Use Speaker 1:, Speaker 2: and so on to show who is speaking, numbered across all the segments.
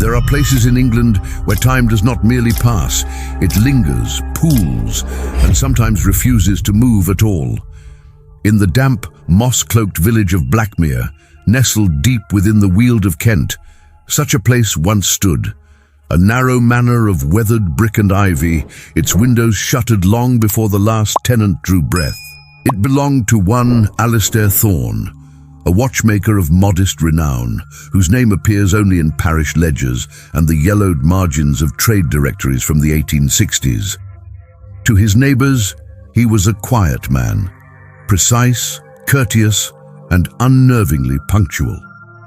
Speaker 1: There are places in England where time does not merely pass, it lingers, pools, and sometimes refuses to move at all. In the damp, moss-cloaked village of Blackmere, nestled deep within the Weald of Kent, such a place once stood. A narrow manor of weathered brick and ivy, its windows shuttered long before the last tenant drew breath. It belonged to one Alistair Thorne, a watchmaker of modest renown, whose name appears only in parish ledgers and the yellowed margins of trade directories from the 1860s. To his neighbours, he was a quiet man, precise, courteous, and unnervingly punctual.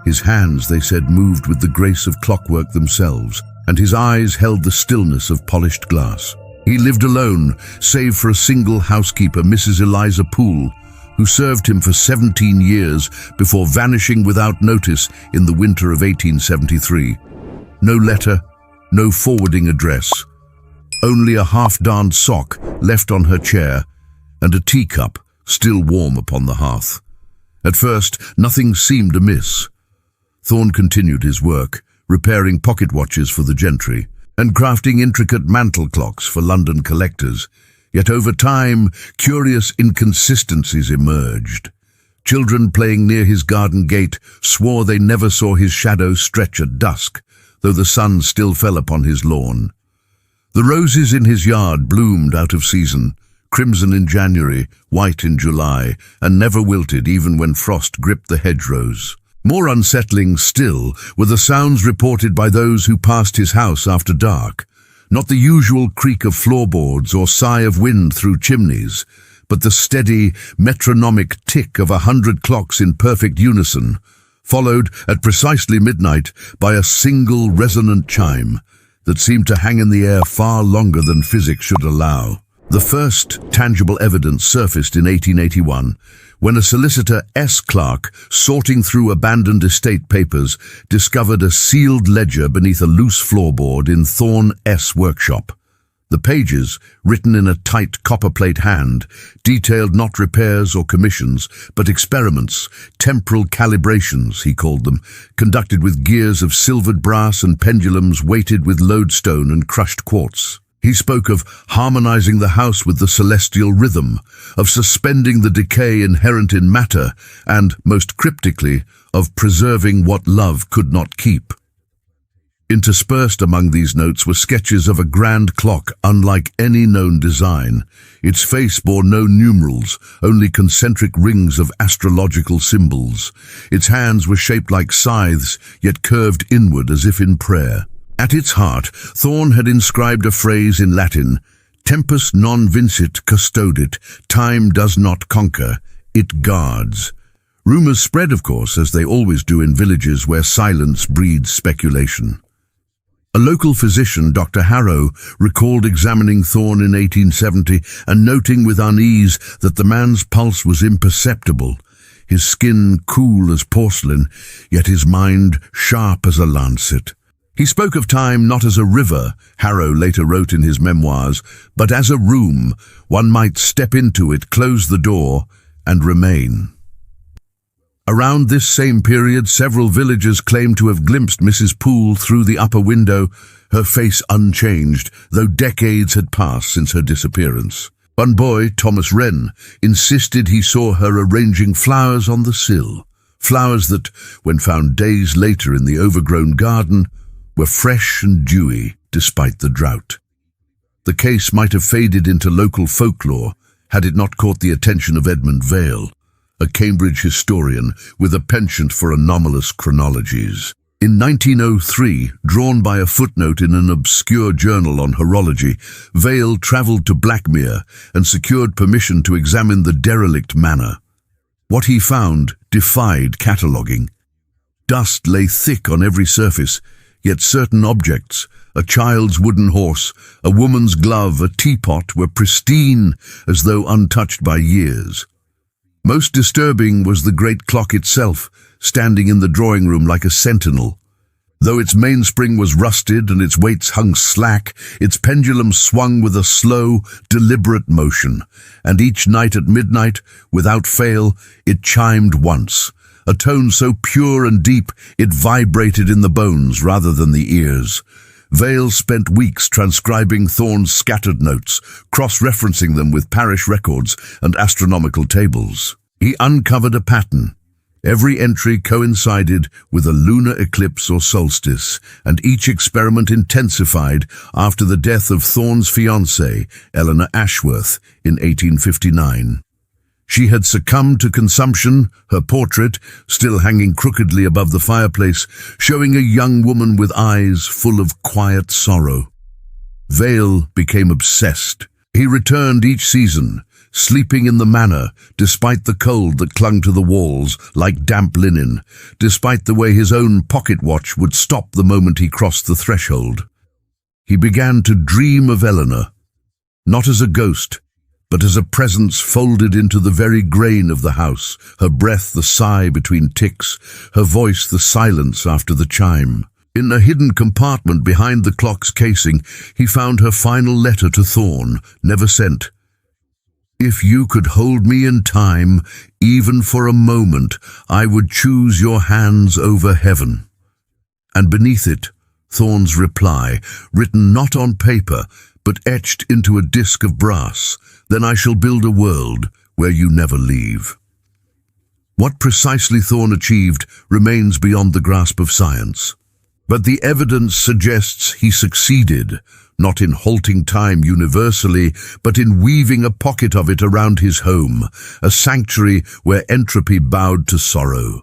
Speaker 1: His hands, they said, moved with the grace of clockwork themselves, and his eyes held the stillness of polished glass. He lived alone, save for a single housekeeper, Mrs. Eliza Poole, who served him for 17 years before vanishing without notice in the winter of 1873. No letter, no forwarding address, only a half-darned sock left on her chair and a teacup still warm upon the hearth. At first, nothing seemed amiss. Thorne continued his work, repairing pocket watches for the gentry and crafting intricate mantel clocks for London collectors. Yet over time, curious inconsistencies emerged. Children playing near his garden gate swore they never saw his shadow stretch at dusk, though the sun still fell upon his lawn. The roses in his yard bloomed out of season, crimson in January, white in July, and never wilted even when frost gripped the hedgerows. More unsettling still were the sounds reported by those who passed his house after dark. Not the usual creak of floorboards or sigh of wind through chimneys, but the steady, metronomic tick of 100 clocks in perfect unison, followed at precisely midnight by a single resonant chime that seemed to hang in the air far longer than physics should allow. The first tangible evidence surfaced in 1881, when a solicitor S. Clark, sorting through abandoned estate papers, discovered a sealed ledger beneath a loose floorboard in Thorne S. workshop. The pages, written in a tight copperplate hand, detailed not repairs or commissions, but experiments, temporal calibrations, he called them, conducted with gears of silvered brass and pendulums weighted with lodestone and crushed quartz. He spoke of harmonizing the house with the celestial rhythm, of suspending the decay inherent in matter, and, most cryptically, of preserving what love could not keep. Interspersed among these notes were sketches of a grand clock unlike any known design. Its face bore no numerals, only concentric rings of astrological symbols. Its hands were shaped like scythes, yet curved inward as if in prayer. At its heart, Thorne had inscribed a phrase in Latin, "Tempus non vincit custodit," time does not conquer, it guards. Rumours spread, of course, as they always do in villages where silence breeds speculation. A local physician, Dr. Harrow, recalled examining Thorne in 1870 and noting with unease that the man's pulse was imperceptible, his skin cool as porcelain, yet his mind sharp as a lancet. He spoke of time not as a river, Harrow later wrote in his memoirs, but as a room. One might step into it, close the door, and remain. Around this same period, several villagers claimed to have glimpsed Mrs. Poole through the upper window, her face unchanged, though decades had passed since her disappearance. One boy, Thomas Wren, insisted he saw her arranging flowers on the sill, flowers that, when found days later in the overgrown garden, were fresh and dewy despite the drought. The case might have faded into local folklore had it not caught the attention of Edmund Vail, a Cambridge historian with a penchant for anomalous chronologies. In 1903, drawn by a footnote in an obscure journal on horology, Vail travelled to Blackmere and secured permission to examine the derelict manor. What he found defied cataloguing. Dust lay thick on every surface, yet certain objects, a child's wooden horse, a woman's glove, a teapot, were pristine as though untouched by years. Most disturbing was the great clock itself, standing in the drawing room like a sentinel. Though its mainspring was rusted and its weights hung slack, its pendulum swung with a slow, deliberate motion, and each night at midnight, without fail, it chimed once, a tone so pure and deep it vibrated in the bones rather than the ears. Vale spent weeks transcribing Thorne's scattered notes, cross-referencing them with parish records and astronomical tables. He uncovered a pattern. Every entry coincided with a lunar eclipse or solstice, and each experiment intensified after the death of Thorne's fiancée, Eleanor Ashworth, in 1859. She had succumbed to consumption, her portrait, still hanging crookedly above the fireplace, showing a young woman with eyes full of quiet sorrow. Vale became obsessed. He returned each season, sleeping in the manor, despite the cold that clung to the walls like damp linen, despite the way his own pocket watch would stop the moment he crossed the threshold. He began to dream of Eleanor, not as a ghost, but as a presence folded into the very grain of the house, her breath the sigh between ticks, her voice the silence after the chime. In a hidden compartment behind the clock's casing, he found her final letter to Thorne, never sent. "If you could hold me in time, even for a moment, I would choose your hands over heaven." And beneath it, Thorne's reply, written not on paper, but etched into a disc of brass, "Then I shall build a world where you never leave." What precisely Thorne achieved remains beyond the grasp of science. But the evidence suggests he succeeded, not in halting time universally, but in weaving a pocket of it around his home, a sanctuary where entropy bowed to sorrow.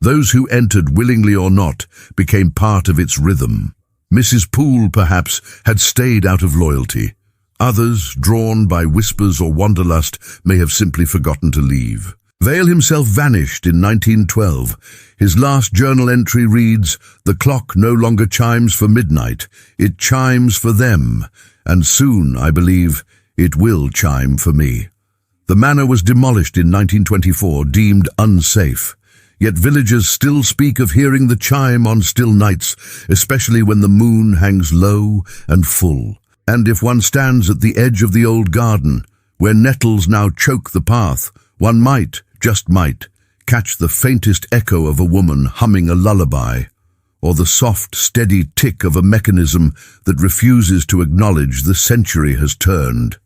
Speaker 1: Those who entered, willingly or not, became part of its rhythm. Mrs. Poole, perhaps, had stayed out of loyalty. Others, drawn by whispers or wanderlust, may have simply forgotten to leave. Vale himself vanished in 1912. His last journal entry reads, "The clock no longer chimes for midnight. It chimes for them, and soon, I believe, it will chime for me." The manor was demolished in 1924, deemed unsafe. Yet villagers still speak of hearing the chime on still nights, especially when the moon hangs low and full. And if one stands at the edge of the old garden, where nettles now choke the path, one might, just might, catch the faintest echo of a woman humming a lullaby, or the soft, steady tick of a mechanism that refuses to acknowledge the century has turned.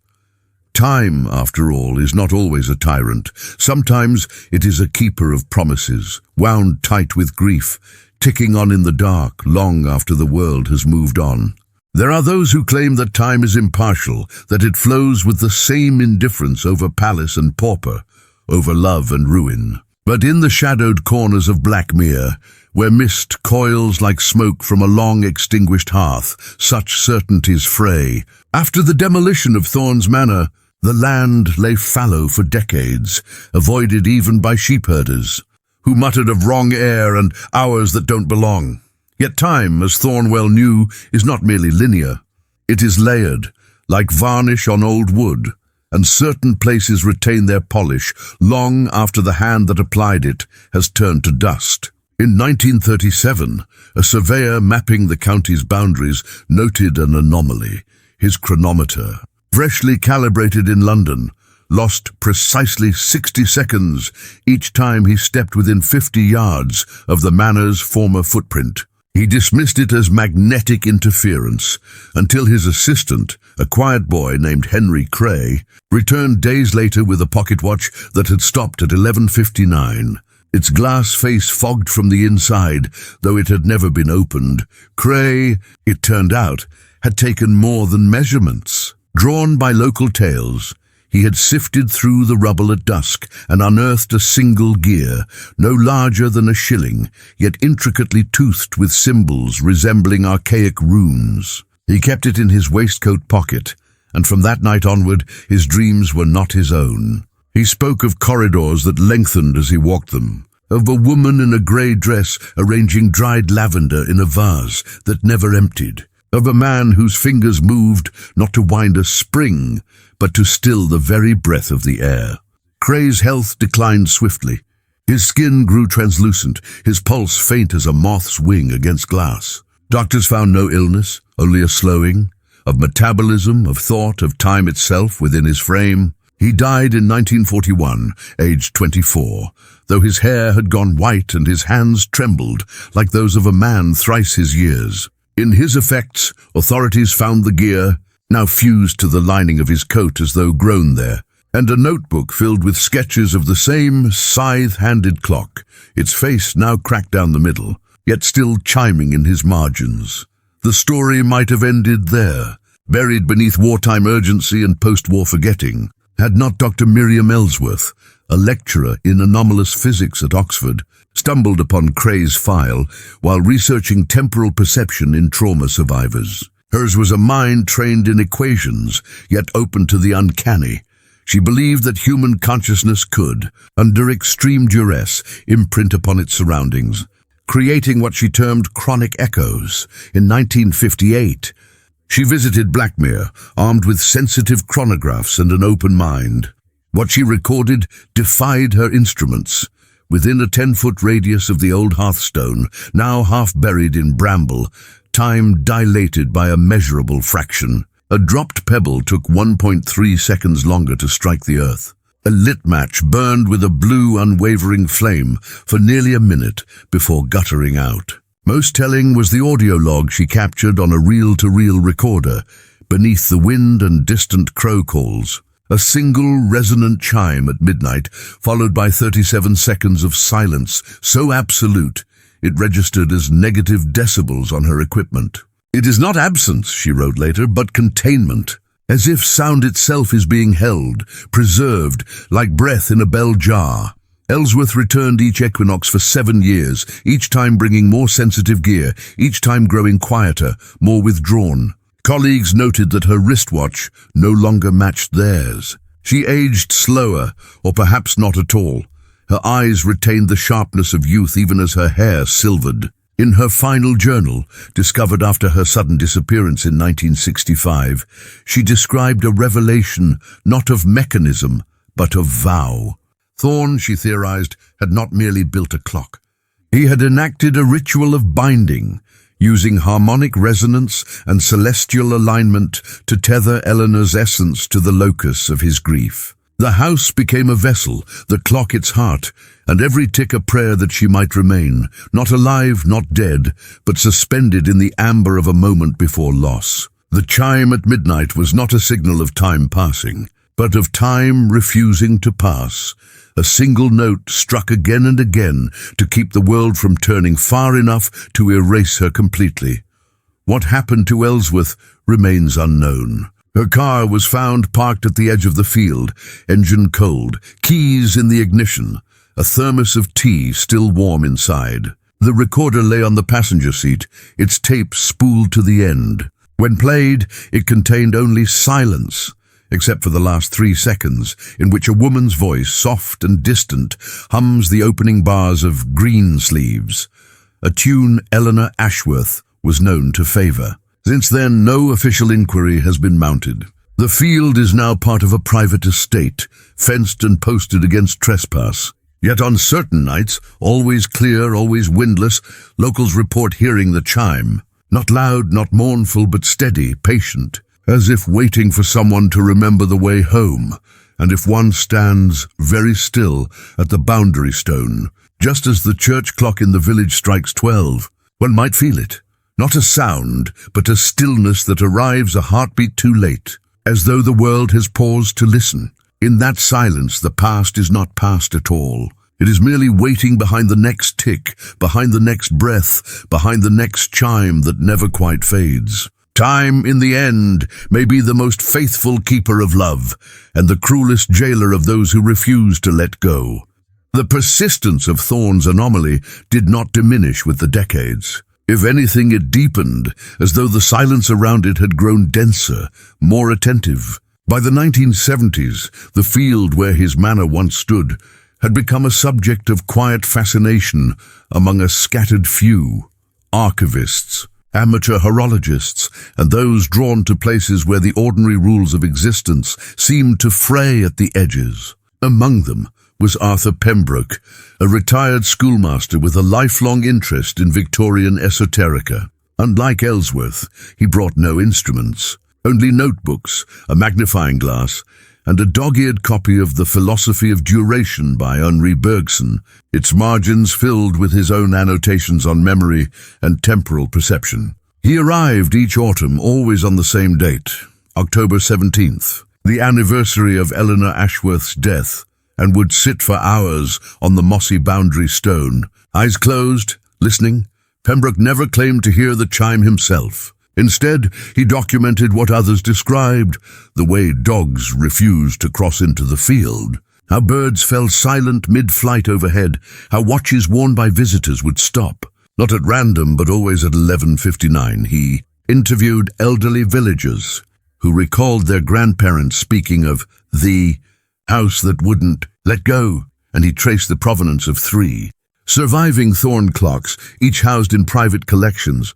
Speaker 1: Time, after all, is not always a tyrant. Sometimes it is a keeper of promises, wound tight with grief, ticking on in the dark long after the world has moved on. There are those who claim that time is impartial, that it flows with the same indifference over palace and pauper, over love and ruin. But in the shadowed corners of Blackmere, where mist coils like smoke from a long-extinguished hearth, such certainties fray. After the demolition of Thorne's manor, the land lay fallow for decades, avoided even by sheepherders, who muttered of wrong air and hours that don't belong. Yet time, as Thorne well knew, is not merely linear. It is layered, like varnish on old wood, and certain places retain their polish long after the hand that applied it has turned to dust. In 1937, a surveyor mapping the county's boundaries noted an anomaly. His chronometer, freshly calibrated in London, lost precisely 60 seconds each time he stepped within 50 yards of the manor's former footprint. He dismissed it as magnetic interference until his assistant, a quiet boy named Henry Cray, returned days later with a pocket watch that had stopped at 11:59. Its glass face fogged from the inside, though it had never been opened. Cray, it turned out, had taken more than measurements. Drawn by local tales, he had sifted through the rubble at dusk and unearthed a single gear, no larger than a shilling, yet intricately toothed with symbols resembling archaic runes. He kept it in his waistcoat pocket, and from that night onward his dreams were not his own. He spoke of corridors that lengthened as he walked them, of a woman in a grey dress arranging dried lavender in a vase that never emptied, of a man whose fingers moved not to wind a spring, but to still the very breath of the air. Cray's health declined swiftly. His skin grew translucent, his pulse faint as a moth's wing against glass. Doctors found no illness, only a slowing, of metabolism, of thought, of time itself within his frame. He died in 1941, aged 24, though his hair had gone white and his hands trembled like those of a man thrice his years. In his effects, authorities found the gear, now fused to the lining of his coat as though grown there, and a notebook filled with sketches of the same scythe-handed clock, its face now cracked down the middle, yet still chiming in his margins. The story might have ended there, buried beneath wartime urgency and post-war forgetting, had not Dr. Miriam Ellsworth, a lecturer in anomalous physics at Oxford, stumbled upon Cray's file while researching temporal perception in trauma survivors. Hers was a mind trained in equations, yet open to the uncanny. She believed that human consciousness could, under extreme duress, imprint upon its surroundings, creating what she termed chronic echoes. In 1958, she visited Blackmere, armed with sensitive chronographs and an open mind. What she recorded defied her instruments. Within a 10-foot radius of the old hearthstone, now half buried in bramble, time dilated by a measurable fraction. A dropped pebble took 1.3 seconds longer to strike the earth. A lit match burned with a blue, unwavering flame for nearly a minute before guttering out. Most telling was the audio log she captured on a reel-to-reel recorder, beneath the wind and distant crow calls. A single resonant chime at midnight, followed by 37 seconds of silence, so absolute it registered as negative decibels on her equipment. "It is not absence," she wrote later, "but containment, as if sound itself is being held, preserved, like breath in a bell jar." Ellsworth returned each equinox for 7 years, each time bringing more sensitive gear, each time growing quieter, more withdrawn. Colleagues noted that her wristwatch no longer matched theirs. She aged slower, or perhaps not at all. Her eyes retained the sharpness of youth even as her hair silvered. In her final journal, discovered after her sudden disappearance in 1965, she described a revelation not of mechanism, but of vow. Thorne, she theorized, had not merely built a clock. He had enacted a ritual of binding, using harmonic resonance and celestial alignment to tether Eleanor's essence to the locus of his grief. The house became a vessel, the clock its heart, and every tick a prayer that she might remain, not alive, not dead, but suspended in the amber of a moment before loss. The chime at midnight was not a signal of time passing, but of time refusing to pass. A single note struck again and again to keep the world from turning far enough to erase her completely. What happened to Ellsworth remains unknown. Her car was found parked at the edge of the field, engine cold, keys in the ignition, a thermos of tea still warm inside. The recorder lay on the passenger seat, its tape spooled to the end. When played, it contained only silence, except for the last 3 seconds, in which a woman's voice, soft and distant, hums the opening bars of Greensleeves, a tune Eleanor Ashworth was known to favor. Since then, no official inquiry has been mounted. The field is now part of a private estate, fenced and posted against trespass. Yet on certain nights, always clear, always windless, locals report hearing the chime. Not loud, not mournful, but steady, patient, as if waiting for someone to remember the way home, and if one stands very still at the boundary stone, just as the church clock in the village strikes 12, one might feel it. Not a sound, but a stillness that arrives a heartbeat too late, as though the world has paused to listen. In that silence, the past is not past at all. It is merely waiting behind the next tick, behind the next breath, behind the next chime that never quite fades. Time, in the end, may be the most faithful keeper of love, and the cruelest jailer of those who refuse to let go. The persistence of Thorne's anomaly did not diminish with the decades. If anything, it deepened, as though the silence around it had grown denser, more attentive. By the 1970s, the field where his manor once stood had become a subject of quiet fascination among a scattered few, archivists, amateur horologists, and those drawn to places where the ordinary rules of existence seemed to fray at the edges. Among them was Arthur Pembroke, a retired schoolmaster with a lifelong interest in Victorian esoterica. Unlike Ellsworth, he brought no instruments, only notebooks, a magnifying glass, and a dog-eared copy of The Philosophy of Duration by Henri Bergson, its margins filled with his own annotations on memory and temporal perception. He arrived each autumn, always on the same date, October 17th, the anniversary of Eleanor Ashworth's death, and would sit for hours on the mossy boundary stone. Eyes closed, listening, Pembroke never claimed to hear the chime himself. Instead, he documented what others described, the way dogs refused to cross into the field, how birds fell silent mid-flight overhead, how watches worn by visitors would stop. Not at random, but always at 11:59, he interviewed elderly villagers who recalled their grandparents speaking of the house that wouldn't let go, and he traced the provenance of 3 surviving Thorne clocks, each housed in private collections,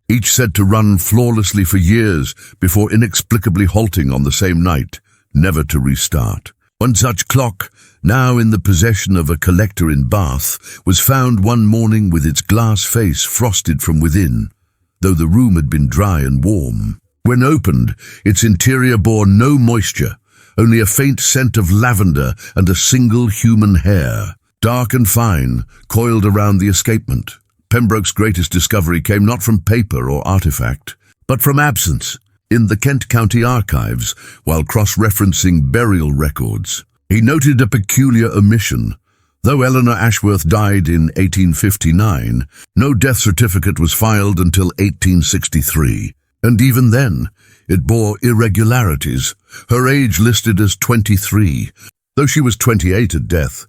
Speaker 1: each said to run flawlessly for years before inexplicably halting on the same night, never to restart. One such clock, now in the possession of a collector in Bath, was found one morning with its glass face frosted from within, though the room had been dry and warm. When opened, its interior bore no moisture, only a faint scent of lavender and a single human hair, dark and fine, coiled around the escapement. Pembroke's greatest discovery came not from paper or artifact, but from absence in the Kent County archives while cross-referencing burial records. He noted a peculiar omission. Though Eleanor Ashworth died in 1859, no death certificate was filed until 1863, and even then, it bore irregularities, her age listed as 23, though she was 28 at death.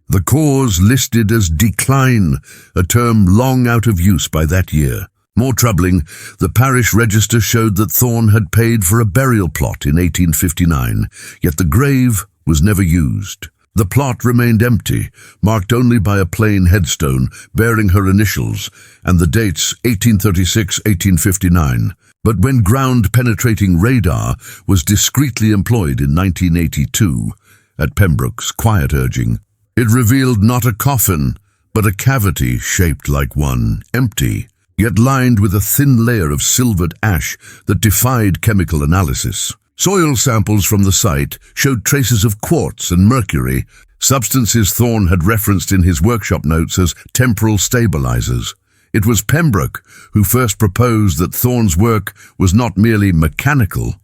Speaker 1: The cause listed as decline, a term long out of use by that year. More troubling, the parish register showed that Thorne had paid for a burial plot in 1859, yet the grave was never used. The plot remained empty, marked only by a plain headstone bearing her initials and the dates 1836-1859. But when ground-penetrating radar was discreetly employed in 1982, at Pembroke's quiet urging, it revealed not a coffin, but a cavity shaped like one, empty, yet lined with a thin layer of silvered ash that defied chemical analysis. Soil samples from the site showed traces of quartz and mercury, substances Thorne had referenced in his workshop notes as temporal stabilizers. It was Pembroke who first proposed that Thorne's work was not merely mechanical,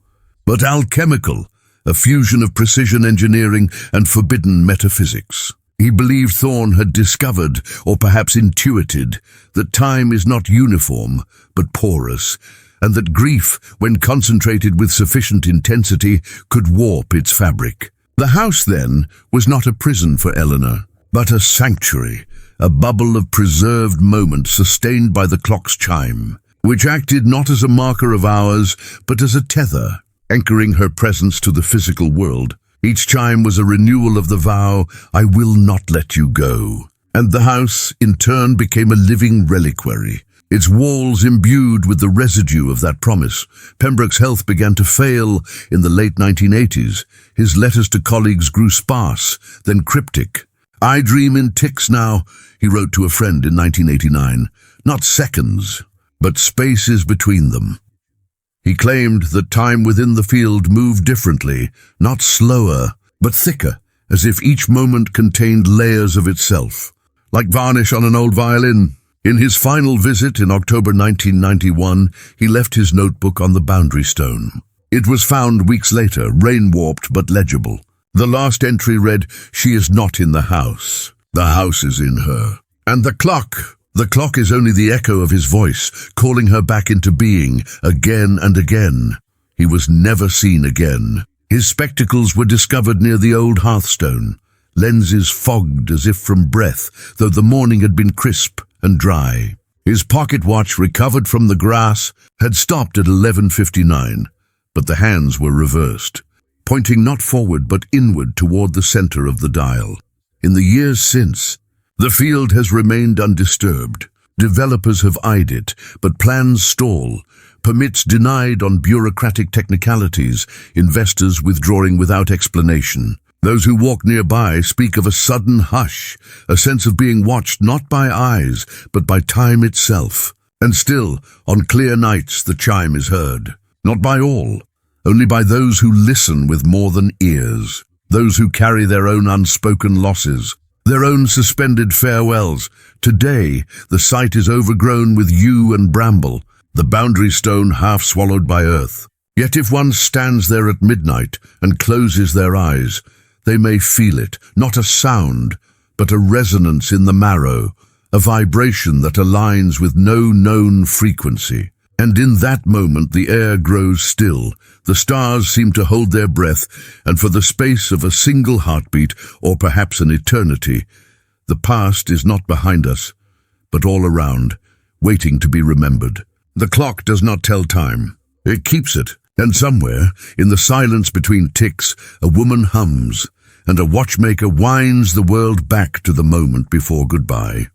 Speaker 1: but alchemical, a fusion of precision engineering and forbidden metaphysics. He believed Thorne had discovered, or perhaps intuited, that time is not uniform, but porous, and that grief, when concentrated with sufficient intensity, could warp its fabric. The house, then, was not a prison for Eleanor, but a sanctuary, a bubble of preserved moments sustained by the clock's chime, which acted not as a marker of hours, but as a tether, anchoring her presence to the physical world. Each chime was a renewal of the vow, "I will not let you go." And the house, in turn, became a living reliquary, its walls imbued with the residue of that promise. Pembroke's health began to fail in the late 1980s. His letters to colleagues grew sparse, then cryptic. "I dream in ticks now," he wrote to a friend in 1989. "Not seconds, but spaces between them." He claimed that time within the field moved differently, not slower, but thicker, as if each moment contained layers of itself, like varnish on an old violin. In his final visit in October 1991, he left his notebook on the boundary stone. It was found weeks later, rain-warped but legible. The last entry read, "She is not in the house. The house is in her." And the clock is only the echo of his voice, calling her back into being, again and again. He was never seen again. His spectacles were discovered near the old hearthstone, lenses fogged as if from breath, though the morning had been crisp and dry. His pocket watch, recovered from the grass, had stopped at 11:59, but the hands were reversed, pointing not forward but inward toward the center of the dial. In the years since, the field has remained undisturbed. Developers have eyed it, but plans stall, permits denied on bureaucratic technicalities, investors withdrawing without explanation. Those who walk nearby speak of a sudden hush, a sense of being watched not by eyes, but by time itself. And still, on clear nights, the chime is heard. Not by all, only by those who listen with more than ears, those who carry their own unspoken losses, their own suspended farewells. Today, the site is overgrown with yew and bramble, the boundary stone half swallowed by earth. Yet if one stands there at midnight and closes their eyes, they may feel it, not a sound, but a resonance in the marrow, a vibration that aligns with no known frequency. And in that moment the air grows still, the stars seem to hold their breath, and for the space of a single heartbeat, or perhaps an eternity, the past is not behind us, but all around, waiting to be remembered. The clock does not tell time. It keeps it, and somewhere, in the silence between ticks, a woman hums, and a watchmaker winds the world back to the moment before goodbye.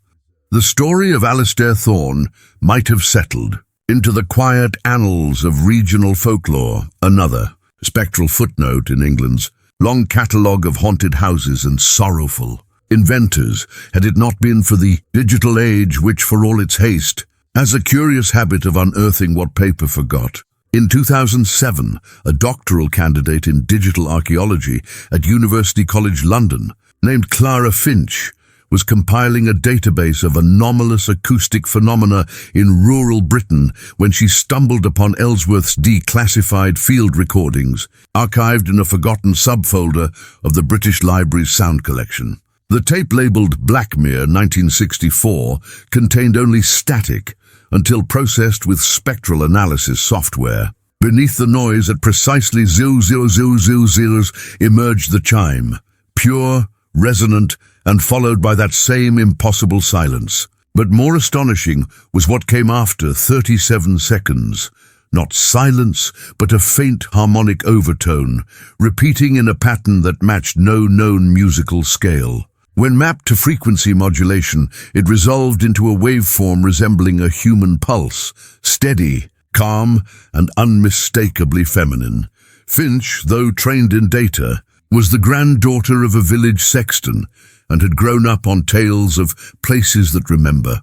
Speaker 1: The story of Alistair Thorne might have settled into the quiet annals of regional folklore, another spectral footnote in England's long catalogue of haunted houses and sorrowful inventors, had it not been for the digital age which, for all its haste, has a curious habit of unearthing what paper forgot. In 2007, a doctoral candidate in digital archaeology at University College London, named Clara Finch, was compiling a database of anomalous acoustic phenomena in rural Britain when she stumbled upon Ellsworth's declassified field recordings, archived in a forgotten subfolder of the British Library's sound collection. The tape labelled Blackmere 1964 contained only static until processed with spectral analysis software. Beneath the noise at precisely 00000 emerged the chime, pure, resonant, and followed by that same impossible silence. But more astonishing was what came after 37 seconds. Not silence, but a faint harmonic overtone, repeating in a pattern that matched no known musical scale. When mapped to frequency modulation, it resolved into a waveform resembling a human pulse, steady, calm, and unmistakably feminine. Finch, though trained in data, was the granddaughter of a village sexton and had grown up on tales of places that remember.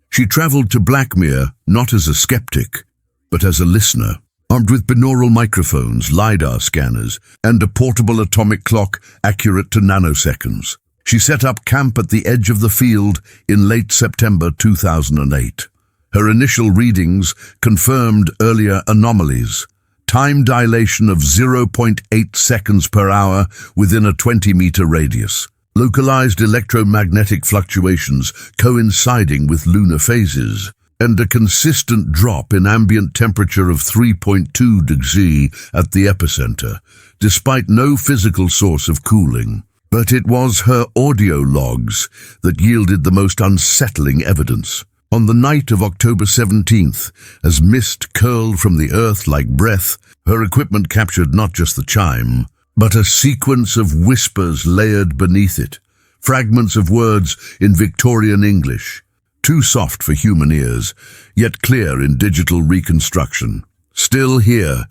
Speaker 1: She travelled to Blackmere not as a skeptic, but as a listener, armed with binaural microphones, LiDAR scanners, and a portable atomic clock accurate to nanoseconds. She set up camp at the edge of the field in late September 2008. Her initial readings confirmed earlier anomalies. Time dilation of 0.8 seconds per hour within a 20-meter radius. Localized electromagnetic fluctuations coinciding with lunar phases, and a consistent drop in ambient temperature of 3.2 degrees at the epicenter, despite no physical source of cooling. But it was her audio logs that yielded the most unsettling evidence. On the night of October 17th, as mist curled from the earth like breath, her equipment captured not just the chime, but a sequence of whispers layered beneath it, fragments of words in Victorian English, too soft for human ears, yet clear in digital reconstruction. Still here,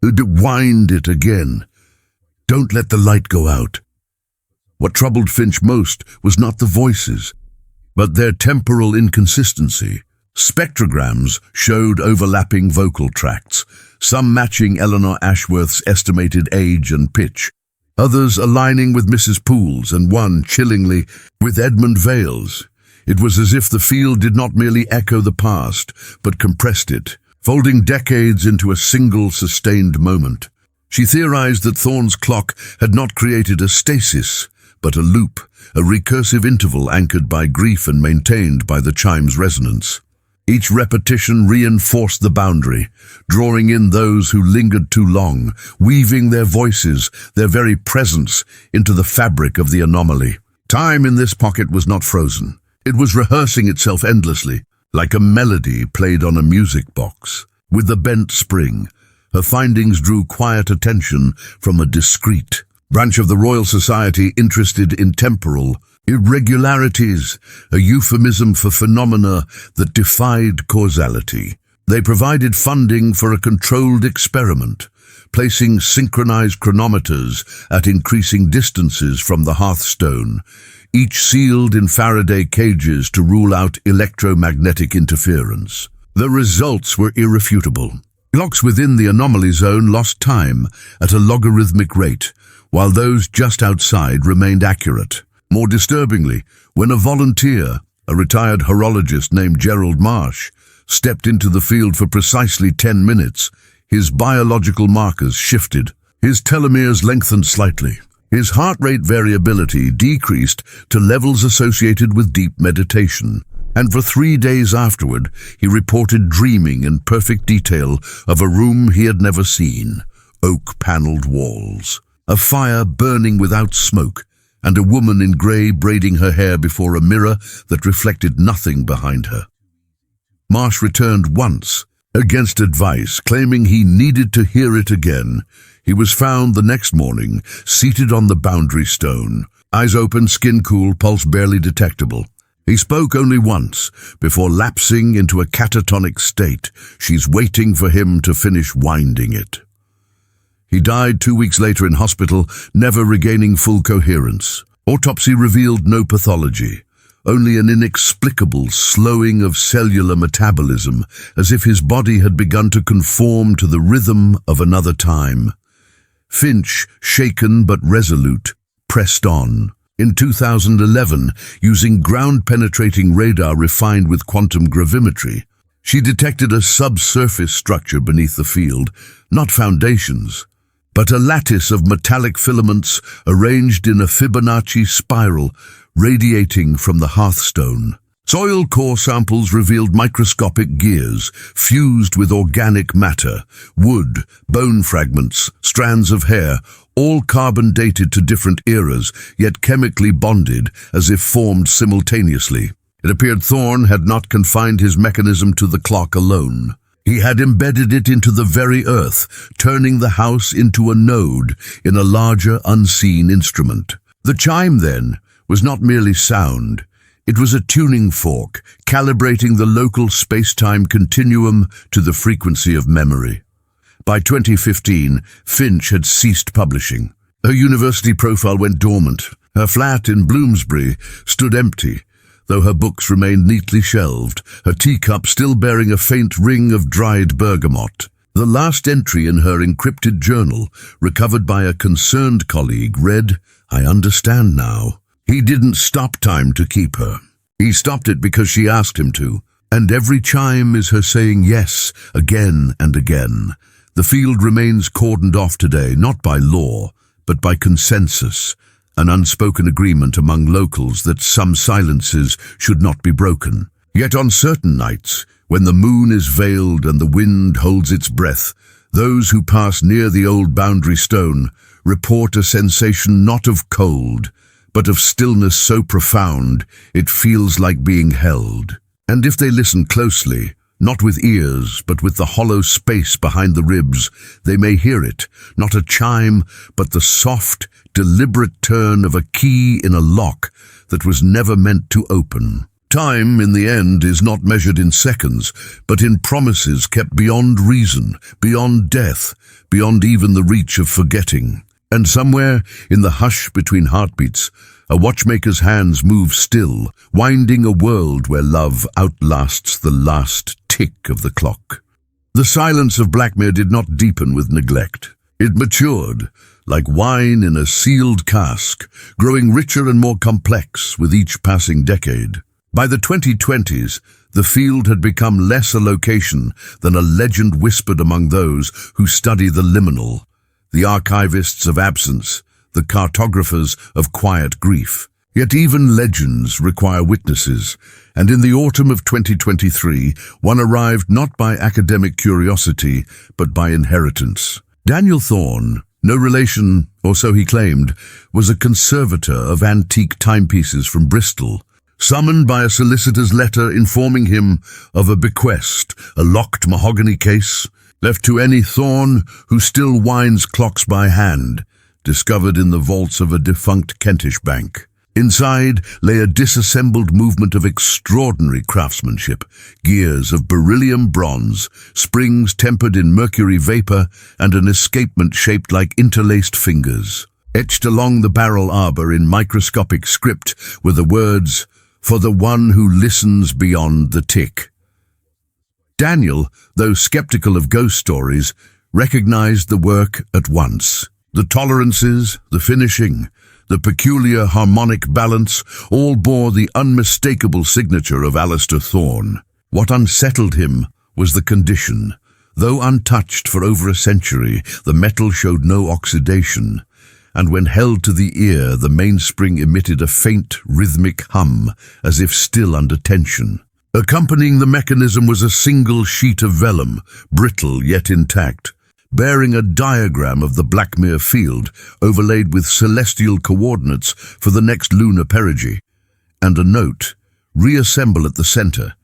Speaker 1: wind it again. Don't let the light go out. What troubled Finch most was not the voices, but their temporal inconsistency. Spectrograms showed overlapping vocal tracts, some matching Eleanor Ashworth's estimated age and pitch, others aligning with Mrs. Poole's, and one, chillingly, with Edmund Vale's. It was as if the field did not merely echo the past, but compressed it, folding decades into a single sustained moment. She theorized that Thorne's clock had not created a stasis, but a loop, a recursive interval anchored by grief and maintained by the chime's resonance. Each repetition reinforced the boundary, drawing in those who lingered too long, weaving their voices, their very presence, into the fabric of the anomaly. Time in this pocket was not frozen. It was rehearsing itself endlessly, like a melody played on a music box. With the bent spring, her findings drew quiet attention from a discreet branch of the Royal Society interested in temporal irregularities, a euphemism for phenomena that defied causality. They provided funding for a controlled experiment, placing synchronized chronometers at increasing distances from the hearthstone, each sealed in Faraday cages to rule out electromagnetic interference. The results were irrefutable. Clocks within the anomaly zone lost time at a logarithmic rate, while those just outside remained accurate. More disturbingly, when a volunteer, a retired horologist named Gerald Marsh, stepped into the field for precisely 10 minutes, his biological markers shifted. His telomeres lengthened slightly. His heart rate variability decreased to levels associated with deep meditation. And for 3 days afterward, he reported dreaming in perfect detail of a room he had never seen, oak-paneled walls, a fire burning without smoke, and a woman in grey braiding her hair before a mirror that reflected nothing behind her. Marsh returned once, against advice, claiming he needed to hear it again. He was found the next morning, seated on the boundary stone, eyes open, skin cool, pulse barely detectable. He spoke only once, before lapsing into a catatonic state. She's waiting for him to finish winding it. He died 2 weeks later in hospital, never regaining full coherence. Autopsy revealed no pathology, only an inexplicable slowing of cellular metabolism, as if his body had begun to conform to the rhythm of another time. Finch, shaken but resolute, pressed on. In 2011, using ground-penetrating radar refined with quantum gravimetry, she detected a subsurface structure beneath the field, not foundations, but a lattice of metallic filaments arranged in a Fibonacci spiral radiating from the hearthstone. Soil core samples revealed microscopic gears fused with organic matter, wood, bone fragments, strands of hair, all carbon dated to different eras, yet chemically bonded as if formed simultaneously. It appeared Thorne had not confined his mechanism to the clock alone. He had embedded it into the very earth, turning the house into a node in a larger, unseen instrument. The chime, then, was not merely sound. It was a tuning fork, calibrating the local space-time continuum to the frequency of memory. By 2015, Finch had ceased publishing. Her university profile went dormant. Her flat in Bloomsbury stood empty, though her books remained neatly shelved, her teacup still bearing a faint ring of dried bergamot. The last entry in her encrypted journal, recovered by a concerned colleague, read, "I understand now. He didn't stop time to keep her. He stopped it because she asked him to. And every chime is her saying yes, again and again." The field remains cordoned off today, not by law, but by consensus, an unspoken agreement among locals that some silences should not be broken. Yet on certain nights, when the moon is veiled and the wind holds its breath, those who pass near the old boundary stone report a sensation not of cold, but of stillness so profound it feels like being held. And if they listen closely, not with ears, but with the hollow space behind the ribs, they may hear it, not a chime, but the soft, deliberate turn of a key in a lock that was never meant to open. Time, in the end, is not measured in seconds, but in promises kept beyond reason, beyond death, beyond even the reach of forgetting. And somewhere, in the hush between heartbeats, a watchmaker's hands move still, winding a world where love outlasts the last tick of the clock. The silence of Blackmere did not deepen with neglect. It matured, like wine in a sealed cask, growing richer and more complex with each passing decade. By the 2020s, the field had become less a location than a legend whispered among those who study the liminal, the archivists of absence, the cartographers of quiet grief. Yet even legends require witnesses, and in the autumn of 2023, one arrived not by academic curiosity, but by inheritance. Daniel Thorne, no relation, or so he claimed, was a conservator of antique timepieces from Bristol, summoned by a solicitor's letter informing him of a bequest, a locked mahogany case, left to any Thorne who still winds clocks by hand, discovered in the vaults of a defunct Kentish bank. Inside lay a disassembled movement of extraordinary craftsmanship, gears of beryllium bronze, springs tempered in mercury vapor, and an escapement shaped like interlaced fingers. Etched along the barrel arbor in microscopic script were the words, "For the one who listens beyond the tick." Daniel, though skeptical of ghost stories, recognized the work at once. The tolerances, the finishing, the peculiar harmonic balance all bore the unmistakable signature of Alistair Thorne. What unsettled him was the condition. Though untouched for over a century, the metal showed no oxidation, and when held to the ear, the mainspring emitted a faint, rhythmic hum, as if still under tension. Accompanying the mechanism was a single sheet of vellum, brittle yet intact, bearing a diagram of the Blackmere field overlaid with celestial coordinates for the next lunar perigee, and a note, "Reassemble at the center.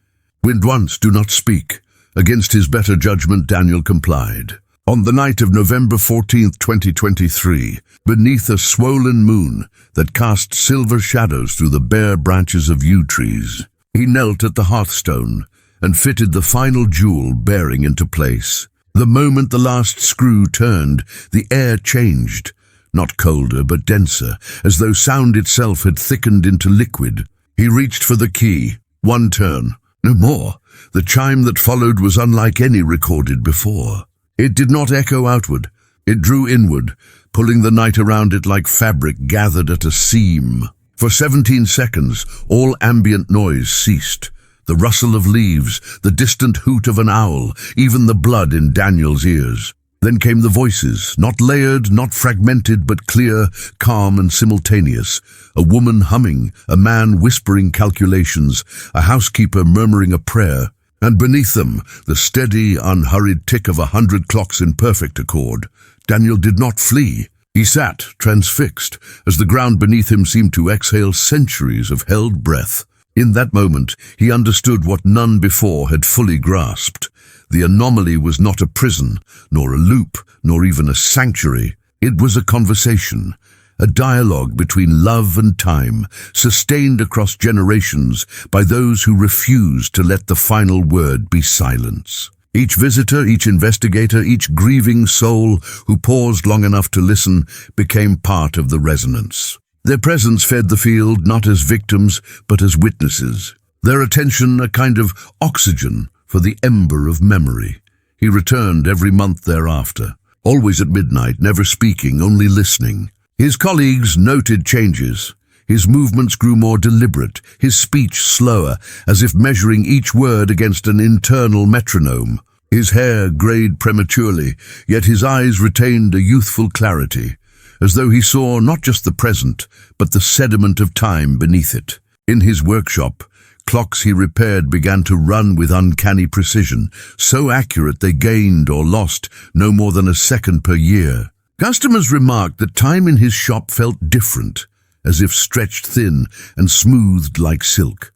Speaker 1: Wind once, do not speak." Against his better judgment, Daniel complied. On the night of November 14th, 2023, beneath a swollen moon that cast silver shadows through the bare branches of yew trees, he knelt at the hearthstone and fitted the final jewel bearing into place. The moment the last screw turned, the air changed, not colder but denser, as though sound itself had thickened into liquid. He reached for the key. One turn, no more. The chime that followed was unlike any recorded before. It did not echo outward. It drew inward, pulling the night around it like fabric gathered at a seam. For 17 seconds, all ambient noise ceased. The rustle of leaves, the distant hoot of an owl, even the blood in Daniel's ears. Then came the voices, not layered, not fragmented, but clear, calm and simultaneous. A woman humming, a man whispering calculations, a housekeeper murmuring a prayer, and beneath them, the steady, unhurried tick of 100 clocks in perfect accord. Daniel did not flee. He sat, transfixed, as the ground beneath him seemed to exhale centuries of held breath. In that moment, he understood what none before had fully grasped. The anomaly was not a prison, nor a loop, nor even a sanctuary. It was a conversation, a dialogue between love and time, sustained across generations by those who refused to let the final word be silence. Each visitor, each investigator, each grieving soul who paused long enough to listen became part of the resonance. Their presence fed the field not as victims, but as witnesses. Their attention a kind of oxygen for the ember of memory. He returned every month thereafter, always at midnight, never speaking, only listening. His colleagues noted changes. His movements grew more deliberate, his speech slower, as if measuring each word against an internal metronome. His hair grayed prematurely, yet his eyes retained a youthful clarity, as though he saw not just the present, but the sediment of time beneath it. In his workshop, clocks he repaired began to run with uncanny precision, so accurate they gained or lost no more than a second per year. Customers remarked that time in his shop felt different, as if stretched thin and smoothed like silk.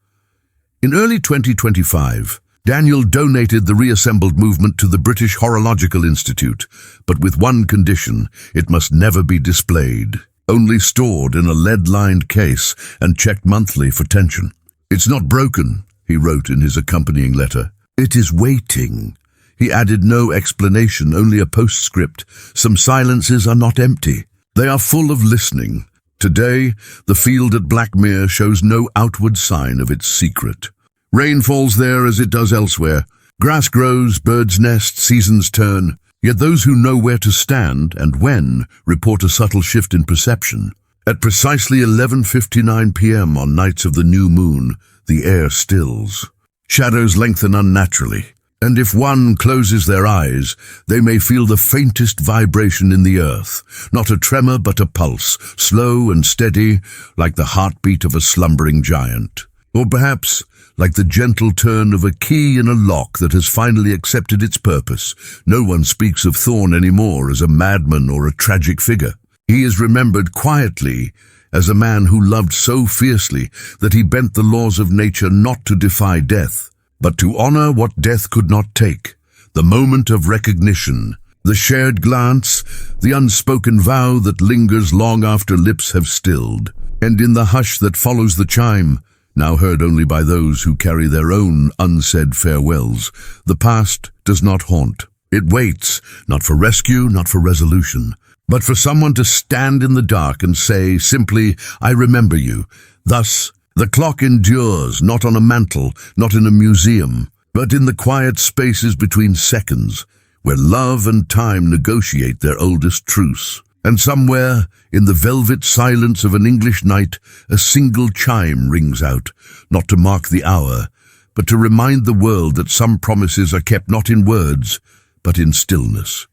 Speaker 1: In early 2025, Daniel donated the reassembled movement to the British Horological Institute, but with one condition: it must never be displayed, only stored in a lead-lined case and checked monthly for tension. "It's not broken," he wrote in his accompanying letter. "It is waiting." He added no explanation, only a postscript. Some silences are not empty. They are full of listening. Today, the field at Blackmere shows no outward sign of its secret. Rain falls there as it does elsewhere. Grass grows, birds nest, seasons turn. Yet those who know where to stand and when report a subtle shift in perception. At precisely 11:59 p.m. on nights of the new moon, the air stills. Shadows lengthen unnaturally, and if one closes their eyes, they may feel the faintest vibration in the earth, not a tremor but a pulse, slow and steady, like the heartbeat of a slumbering giant. Or perhaps like the gentle turn of a key in a lock that has finally accepted its purpose. No one speaks of Thorne anymore as a madman or a tragic figure. He is remembered quietly as a man who loved so fiercely that he bent the laws of nature not to defy death, but to honor what death could not take. The moment of recognition, the shared glance, the unspoken vow that lingers long after lips have stilled. And in the hush that follows the chime, now heard only by those who carry their own unsaid farewells, the past does not haunt. It waits, not for rescue, not for resolution, but for someone to stand in the dark and say simply, "I remember you." Thus, the clock endures, not on a mantle, not in a museum, but in the quiet spaces between seconds, where love and time negotiate their oldest truce. And somewhere, in the velvet silence of an English night, a single chime rings out, not to mark the hour, but to remind the world that some promises are kept not in words, but in stillness.